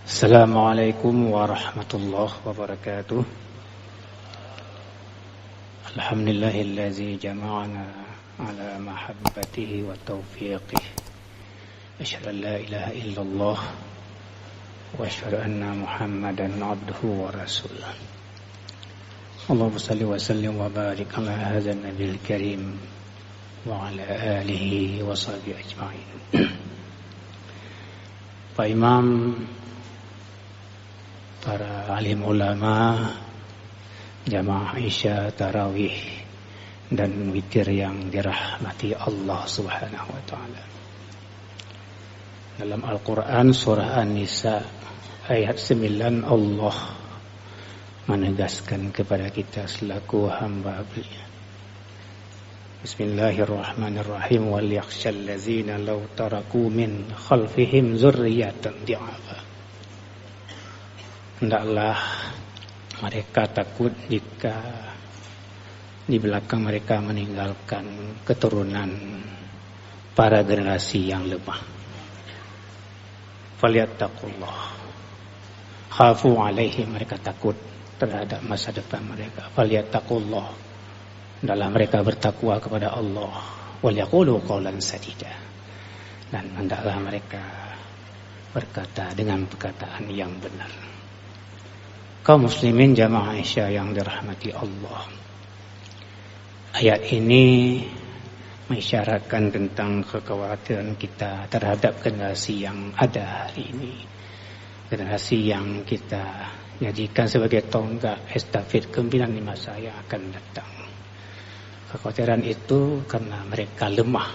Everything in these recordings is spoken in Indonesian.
Assalamualaikum warahmatullahi wabarakatuh. Alhamdulillahillazi jama'ana ala mahabbatihi wa taufiqihi. Asyhadu an la ilaha illallah wa asyhadu anna Muhammadan abduhu wa rasuluh. Allahumma salli wa sallim wa barik ala hadzal nabiyil karim wa ala alihi wa sahbihi ajma'in. Pak Imam, para alim ulama, jamaah Isya, tarawih, dan witir yang dirahmati Allah Subhanahu wa ta'ala. Dalam Al-Quran surah An-Nisa ayat 9, Allah menegaskan kepada kita selaku hamba Beliau. Bismillahirrahmanirrahim. Wal yakhshal ladzina law taraku min khalfihim dzurriyyatan dhi'afa. Hendaklah mereka takut jika di belakang mereka meninggalkan keturunan para generasi yang lemah. Falyattaqullah. Khafu alaihim, mereka takut terhadap masa depan mereka. Falyattaqullah. Hendaklah mereka bertakwa kepada Allah. Wal yaqulu qawlan sadida. Dan hendaklah mereka berkata dengan perkataan yang benar. Kaum muslimin jamaah Isya yang dirahmati Allah. Ayat ini mengisyaratkan tentang kekhawatiran kita terhadap generasi yang ada hari ini. Generasi yang kita jadikan sebagai tonggak estafet kepemimpinan di masa yang akan datang. Kekhawatiran itu karena mereka lemah.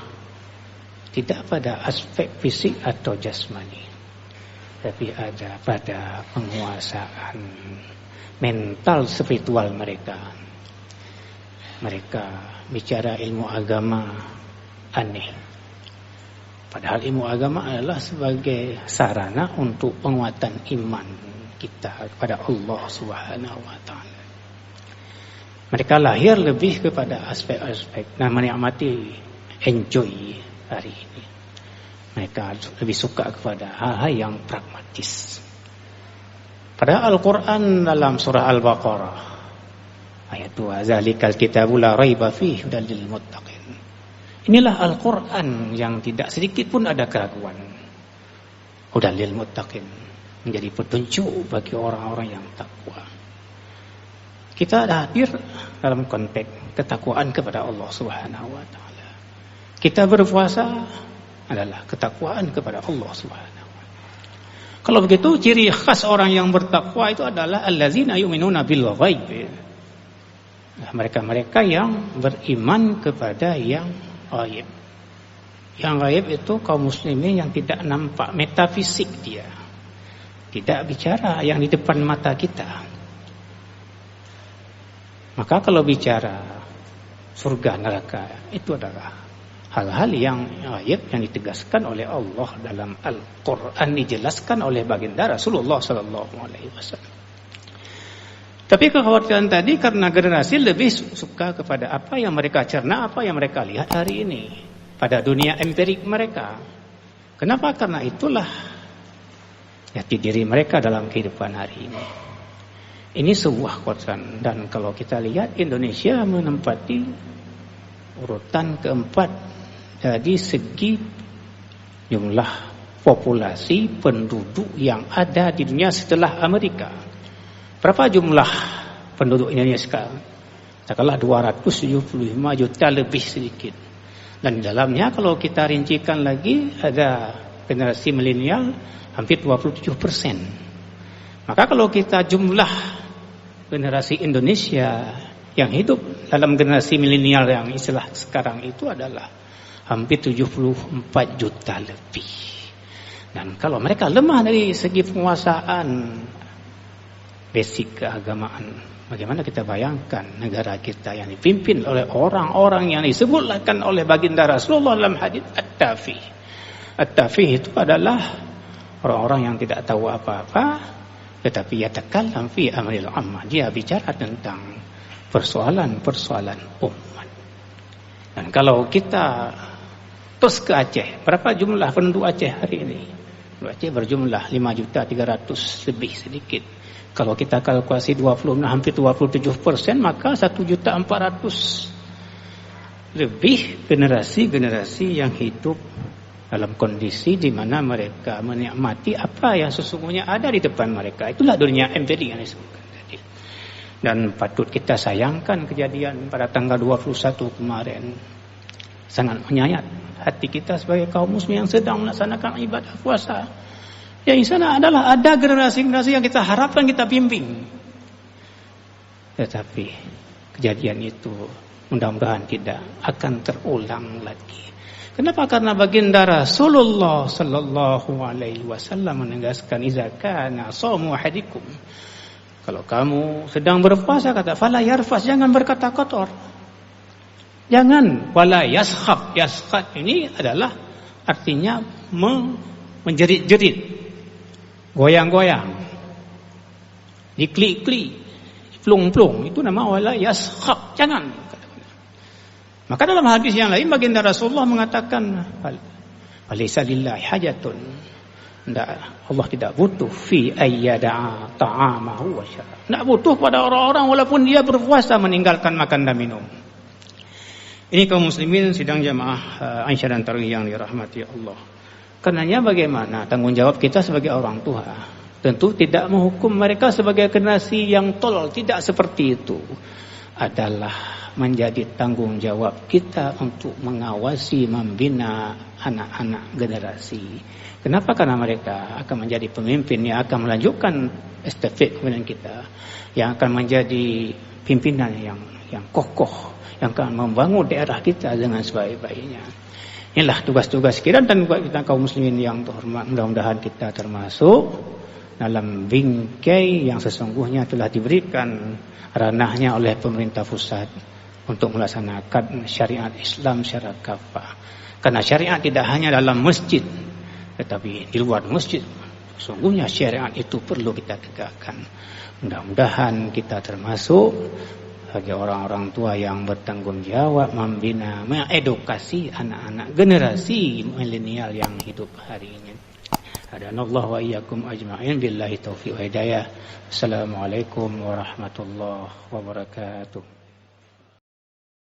Tidak pada aspek fisik atau jasmani, tapi ada pada penguasaan mental spiritual mereka. Mereka bicara ilmu agama aneh. Padahal ilmu agama adalah sebagai sarana untuk penguatan iman kita kepada Allah Subhanahu wa ta'ala. Mereka lahir lebih kepada aspek-aspek dan menikmati, enjoy hari ini. Mereka lebih suka kepada hal-hal yang pragmatis. Pada Al-Quran dalam surah Al-Baqarah ayat 2, zalikal kitabu la raiba fihi hudal lil muttaqin. Inilah Al-Quran yang tidak sedikit pun ada keraguan. Hudal lil muttaqin, menjadi petunjuk bagi orang-orang yang takwa. Kita hadir dalam konteks ketakwaan kepada Allah Subhanahu wa ta'ala. Kita berpuasa adalah ketakwaan kepada Allah Subhanahu wa ta'ala. Kalau begitu, ciri khas orang yang bertakwa itu adalah allazina yu'minuna bil ghaib. Mereka-mereka yang beriman kepada yang ghaib. Yang ghaib itu kaum muslimin yang tidak nampak, metafisik dia. Tidak bicara yang di depan mata kita. Maka kalau bicara surga neraka, itu adalah hal-hal yang ayat yang ditegaskan oleh Allah dalam Al-Quran, dijelaskan oleh baginda Rasulullah SAW. Tapi kekhawatiran tadi karena generasi lebih suka kepada apa yang mereka cerna, apa yang mereka lihat hari ini pada dunia empirik mereka. Kenapa? Karena itulah jati diri mereka dalam kehidupan hari ini. Ini sebuah kekhawatiran. Dan kalau kita lihat, Indonesia menempati urutan keempat dari segi jumlah populasi penduduk yang ada di dunia setelah Amerika. Berapa jumlah penduduk Indonesia sekarang? Katakanlah 275 juta lebih sedikit. Dan di dalamnya kalau kita rincikan lagi, ada generasi milenial hampir 27%. Maka kalau kita jumlah generasi Indonesia yang hidup dalam generasi milenial yang istilah sekarang itu adalah hampir 74 juta lebih. Dan kalau mereka lemah dari segi penguasaan basic keagamaan, bagaimana kita bayangkan negara kita yang dipimpin oleh orang-orang yang disebutkan oleh baginda Rasulullah dalam hadis At-Tafih. At-Tafih itu adalah orang-orang yang tidak tahu apa-apa, tetapi yatakallam fi amril ammah. Dia bicara tentang persoalan-persoalan umat. Dan kalau kita terus ke Aceh, berapa jumlah penduduk Aceh hari ini? Berarti berjumlah 5.300.000 lebih sedikit. Kalau kita kalkulasi 20, hampir 27%, maka 1.400.000 lebih generasi-generasi yang hidup dalam kondisi di mana mereka menikmati apa yang sesungguhnya ada di depan mereka. Itulah dunia empirik yang disebutkan tadi. Dan patut kita sayangkan kejadian pada tanggal 21 kemarin. Sangat menyayat hati kita sebagai kaum muslim yang sedang melaksanakan ibadah puasa. Yang di sana adalah ada generasi-generasi yang kita harapkan kita bimbing. Tetapi kejadian itu mudah-mudahan tidak akan terulang lagi. Kenapa? Karena baginda Rasulullah sallallahu alaihi wasallam menegaskan iza kana shaumu ahadikum. Kalau kamu sedang berpuasa, kata fala yarfas, jangan berkata kotor. Jangan wala yaskhab. Yaskhab ini adalah artinya menjerit-jerit. Goyang-goyang, diklik-klik, plung-plung, itu nama wala yaskhab, jangan. Maka dalam hadis yang lain baginda Rasulullah mengatakan, "Alaysa lillahi hajatun." Allah tidak butuh fi ayyada'a ta'amahu wa syarab. Tidak butuh pada orang-orang walaupun dia berpuasa meninggalkan makan dan minum. Ini kaum muslimin sidang jamaah Aisyah dan Tarawih yang dirahmati Allah. Karenanya bagaimana tanggung jawab kita sebagai orang tua? Tentu tidak menghukum mereka sebagai generasi yang tolol, tidak seperti itu. Adalah menjadi tanggung jawab kita untuk mengawasi, membina anak-anak generasi. Kenapa? Karena mereka akan menjadi pemimpin yang akan melanjutkan estafet kepemimpinan kita, yang akan menjadi pimpinan yang kokoh, yang akan membangun daerah kita dengan sebaik-baiknya. Inilah tugas-tugas kita dan kita kaum muslimin yang terhormat. Mudah-mudahan kita termasuk dalam bingkai yang sesungguhnya telah diberikan ranahnya oleh pemerintah pusat untuk melaksanakan syariat Islam secara kafah. Karena syariat tidak hanya dalam masjid, tetapi di luar masjid. Sesungguhnya syariat itu perlu kita tegakkan. Mudah-mudahan kita termasuk bagi orang-orang tua yang bertanggung jawab membina, mengedukasi anak-anak generasi milenial yang hidup hari ini. Hadanallahu wa iyyakum ajma'in billahi taufiq wa hidayah. Assalamualaikum warahmatullahi wabarakatuh.